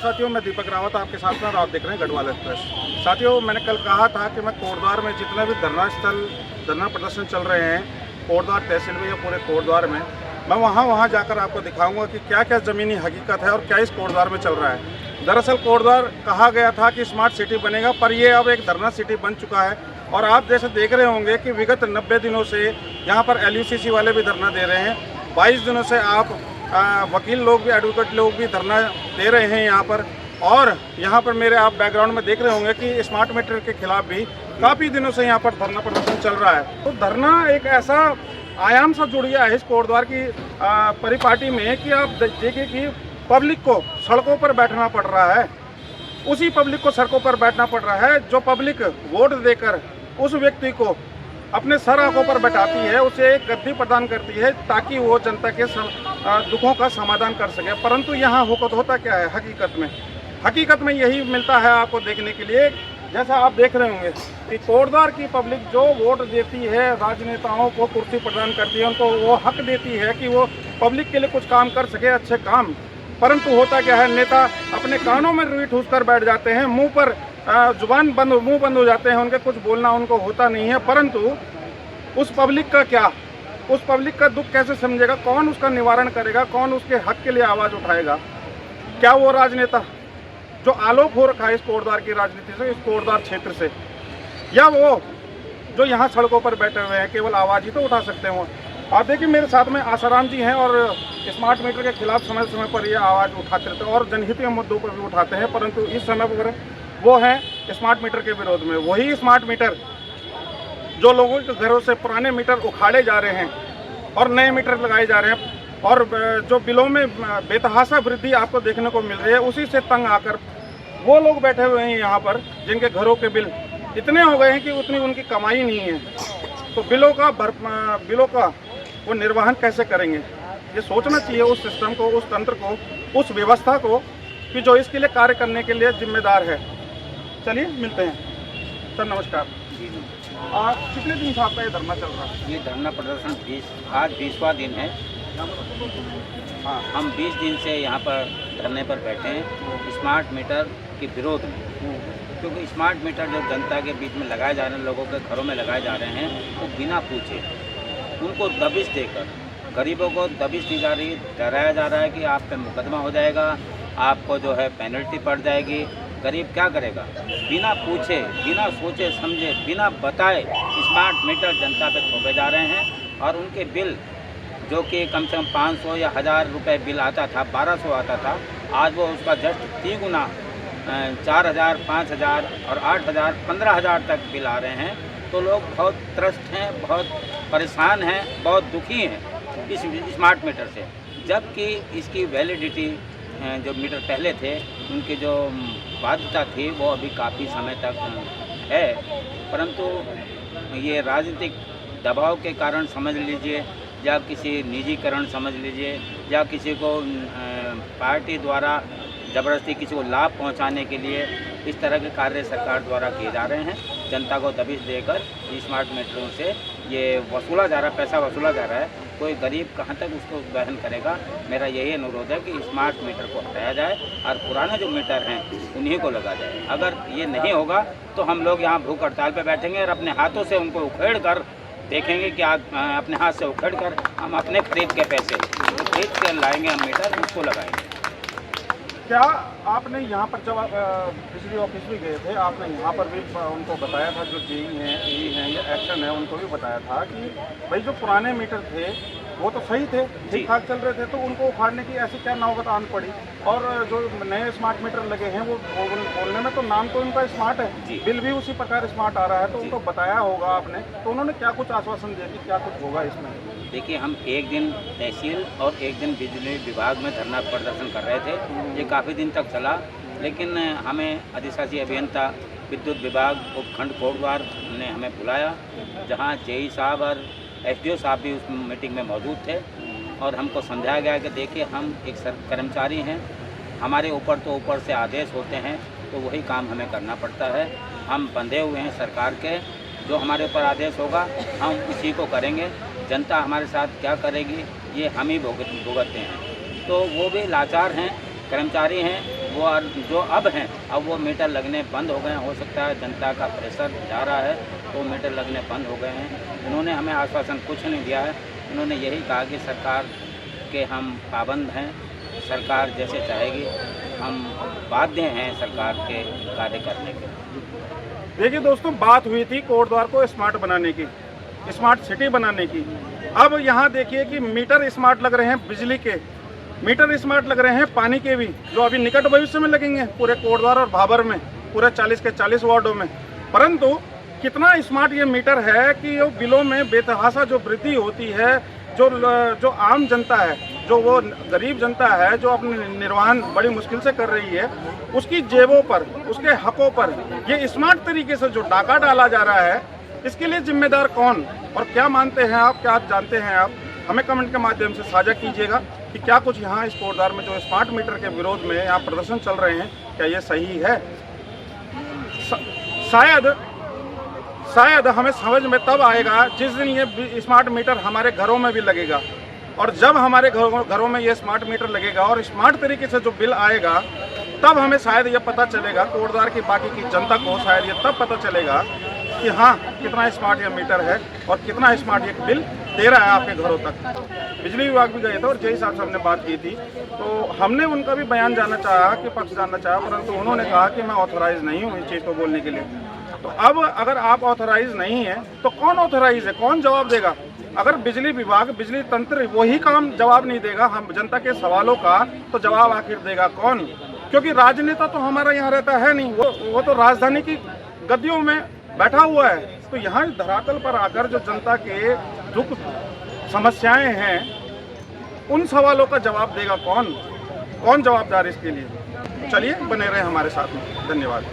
साथियों, मैं दीपक रावत आपके साथ में, आप देख रहे हैं गढ़वाल एक्सप्रेस। साथियों, मैंने कल कहा था कि मैं कोटद्वार में जितने भी धरना प्रदर्शन चल रहे हैं कोटद्वार तहसील में या पूरे कोटद्वार में, मैं वहाँ जाकर आपको दिखाऊंगा कि क्या क्या ज़मीनी हकीकत है और क्या इस कोटद्वार में चल रहा है। दरअसल कोटद्वार कहा गया था कि स्मार्ट सिटी बनेगा, पर ये अब एक धरना सिटी बन चुका है। और आप जैसे देख रहे होंगे कि विगत 90 दिनों से यहाँ पर LUCC वाले भी धरना दे रहे हैं। 22 दिनों से आप वकील लोग भी, एडवोकेट लोग भी धरना दे रहे हैं यहाँ पर। और यहाँ पर मेरे आप बैकग्राउंड में देख रहे होंगे कि स्मार्ट मीटर के खिलाफ भी काफ़ी दिनों से यहाँ पर धरना प्रदर्शन चल रहा है। तो धरना एक ऐसा आयाम सा जुड़ गया है इस कोटद्वार की परिपाटी में कि आप देखिए कि पब्लिक को सड़कों पर बैठना पड़ रहा है। उसी पब्लिक को सड़कों पर बैठना पड़ रहा है जो पब्लिक वोट देकर उस व्यक्ति को अपने सर आंखों पर बैठाती है, उसे एक गद्दी प्रदान करती है ताकि वो जनता के दुखों का समाधान कर सके। परंतु यहाँ होता क्या है हकीकत में यही मिलता है आपको देखने के लिए। जैसा आप देख रहे होंगे कि कोटद्वार की पब्लिक जो वोट देती है, राजनेताओं को कुर्सी प्रदान करती है, उनको वो हक देती है कि वो पब्लिक के लिए कुछ काम कर सके, अच्छे काम। परंतु होता क्या है, नेता अपने कानों में रुई ठूस कर बैठ जाते हैं, मुंह पर मुंह बंद हो जाते हैं, उनके कुछ बोलना उनको होता नहीं है। परंतु उस पब्लिक का क्या, उस पब्लिक का दुख कैसे समझेगा, कौन उसका निवारण करेगा, कौन उसके हक के लिए आवाज़ उठाएगा? क्या वो राजनेता जो आलोक हो रखा है इस कोटद्वार की राजनीति से, इस कोटद्वार क्षेत्र से, या वो जो यहाँ सड़कों पर बैठे हुए हैं केवल आवाज़ ही तो उठा सकते हो? आप देखिए मेरे साथ में आसाराम जी हैं और स्मार्ट मीटर के खिलाफ समय समय पर ये आवाज़ उठाते रहते हैं और जनहित के मुद्दों पर भी उठाते हैं। परंतु इस समय पर वो हैं स्मार्ट मीटर के विरोध में। वही स्मार्ट मीटर जो लोगों के घरों से पुराने मीटर उखाड़े जा रहे हैं और नए मीटर लगाए जा रहे हैं, और जो बिलों में बेतहाशा वृद्धि आपको देखने को मिल रही है, उसी से तंग आकर वो लोग बैठे हुए हैं यहाँ पर जिनके घरों के बिल इतने हो गए हैं कि उतनी उनकी कमाई नहीं है। तो बिलों का वो निर्वहन कैसे करेंगे? ये सोचना चाहिए उस सिस्टम को, उस तंत्र को, उस व्यवस्था को कि जो इसके लिए कार्य करने के लिए जिम्मेदार है। चलिए मिलते हैं सर, नमस्कार। आज कितने दिन से आपका ये धरना चल रहा है? ये धरना प्रदर्शन आज 20वां दिन है। हाँ, हम 20 दिन से यहाँ पर धरने पर बैठे हैं स्मार्ट मीटर के विरोध में, क्योंकि स्मार्ट मीटर जो जनता के बीच में लगाए जा रहे हैं, लोगों के घरों में लगाए जा रहे हैं, वो बिना पूछे उनको दबिश देकर, गरीबों को दबिश दी जा रही, डराया जा रहा है कि आप पे मुकदमा हो जाएगा, आपको जो है पेनल्टी पड़ जाएगी। गरीब क्या करेगा? बिना पूछे, बिना सोचे समझे, बिना बताए स्मार्ट मीटर जनता पे थोपे जा रहे हैं। और उनके बिल जो कि कम से कम 500 या 1000 रुपये बिल आता था, 1200 आता था, आज वो उसका जस्ट 3 गुना 4000, 5000 और 8000, 15000 तक बिल आ रहे हैं। तो लोग बहुत त्रस्त हैं, बहुत परेशान हैं, बहुत दुखी हैं इस स्मार्ट मीटर से। जबकि इसकी वैलिडिटी जो मीटर पहले थे उनकी जो बाध्यता थी वो अभी काफ़ी समय तक है, परंतु ये राजनीतिक दबाव के कारण समझ लीजिए, या किसी निजीकरण समझ लीजिए, या किसी को पार्टी द्वारा ज़बरदस्ती किसी को लाभ पहुंचाने के लिए इस तरह के कार्य सरकार द्वारा किए जा रहे हैं। जनता को दबिश देकर स्मार्ट मीटरों से ये वसूला जा रहा है, पैसा वसूला जा रहा है। कोई गरीब कहाँ तक उसको वहन करेगा? मेरा यही अनुरोध है कि स्मार्ट मीटर को हटाया जाए और पुराने जो मीटर हैं उन्हीं को लगा जाए। अगर ये नहीं होगा तो हम लोग यहाँ भूख हड़ताल पर बैठेंगे और अपने हाथों से उनको उखेड़ कर देखेंगे कि अपने हाथ से उखेड़ कर हम अपने खरीद के पैसे खरीद कर लाएंगे, हम मीटर उसको लगाएंगे। क्या आपने यहाँ पर जब बिजली ऑफिस भी गए थे, आपने यहाँ पर भी उनको बताया था, जो जेई हैं, एई हैं या एक्शन है, उनको भी बताया था कि भाई जो पुराने मीटर थे वो तो सही थे, ठीक ठाक चल रहे थे, तो उनको उखाड़ने की ऐसी क्या नौबत आन पड़ी? और जो नए स्मार्ट मीटर लगे हैं वो बोलने में तो नाम तो उनका स्मार्ट है, बिल भी उसी प्रकार स्मार्ट आ रहा है, तो उनको बताया होगा आपने, तो उन्होंने क्या कुछ आश्वासन दिया कि क्या कुछ होगा इसमें? देखिए, हम एक दिन तहसील और एक दिन बिजली विभाग में धरना प्रदर्शन कर रहे थे। ये काफ़ी दिन तक चला, लेकिन हमें अधिशासी अभियंता विद्युत विभाग उपखंड कोटद्वार ने हमें बुलाया, जहां जेई साहब और एसडीओ साहब भी उस मीटिंग में मौजूद थे। और हमको समझाया गया कि देखिए, हम एक कर्मचारी हैं, हमारे ऊपर तो ऊपर से आदेश होते हैं, तो वही काम हमें करना पड़ता है। हम बंधे हुए हैं सरकार के, जो हमारे ऊपर आदेश होगा हम उसी को करेंगे। जनता हमारे साथ क्या करेगी ये हम ही भुगतते हैं। तो वो भी लाचार हैं, कर्मचारी हैं, वो जो अब हैं अब वो मीटर लगने बंद हो गए हैं। हो सकता है जनता का प्रेशर जा रहा है तो मीटर लगने बंद हो गए हैं। इन्होंने हमें आश्वासन कुछ नहीं दिया है। इन्होंने यही कहा कि सरकार के हम पाबंद हैं, सरकार जैसे चाहेगी हम बाध्य हैं सरकार के कार्य करने के। देखिए दोस्तों, बात हुई थी कोटद्वार को स्मार्ट बनाने की, स्मार्ट सिटी बनाने की। अब यहाँ देखिए कि मीटर स्मार्ट लग रहे हैं, बिजली के मीटर स्मार्ट लग रहे हैं, पानी के भी, जो अभी निकट भविष्य में लगेंगे पूरे कोटद्वार और भाबर में, पूरे 40 के 40 वार्डों में। परंतु कितना स्मार्ट ये मीटर है कि वो बिलों में बेतहाशा जो वृद्धि होती है, जो आम जनता है, जो वो गरीब जनता है जो अपने निर्वहन बड़ी मुश्किल से कर रही है, उसकी जेबों पर, उसके हकों पर ये स्मार्ट तरीके से जो डाका डाला जा रहा है, इसके लिए जिम्मेदार कौन और क्या मानते हैं आप, क्या जानते हैं आप? हमें कमेंट के माध्यम से साझा कीजिएगा कि क्या कुछ यहाँ इस कोटद्वार में जो स्मार्ट मीटर के विरोध में यहाँ प्रदर्शन चल रहे हैं, क्या ये सही है? शायद हमें समझ में तब आएगा जिस दिन ये स्मार्ट मीटर हमारे घरों में भी लगेगा। और जब हमारे घरों में ये स्मार्ट मीटर लगेगा और स्मार्ट तरीके से जो बिल आएगा, तब हमें शायद ये पता चलेगा, कोटद्वार की बाकी की जनता को शायद ये तब पता चलेगा कि हाँ, कितना स्मार्ट ये मीटर है और कितना स्मार्ट ये बिल दे रहा है आपके घरों तक। बिजली विभाग भी गए थे और जय साहब से हमने बात की थी, तो हमने उनका भी बयान जानना चाहा, कि पक्ष जानना चाहा, परंतु उन्होंने कहा कि मैं ऑथोराइज नहीं हूँ इस चीज़ को बोलने के लिए। तो अब अगर आप ऑथोराइज नहीं है तो कौन ऑथोराइज है, कौन जवाब देगा? अगर बिजली विभाग, बिजली तंत्र वही काम जवाब नहीं देगा हम जनता के सवालों का, तो जवाब आखिर देगा कौन? क्योंकि राजनेता तो हमारा यहाँ रहता है नहीं, वो तो राजधानी की गद्दियों में बैठा हुआ है। तो यहाँ धरातल पर आकर जो जनता के दुख समस्याएं हैं, उन सवालों का जवाब देगा कौन? कौन जवाबदार इसके लिए? चलिए बने रहे हमारे साथ में। धन्यवाद।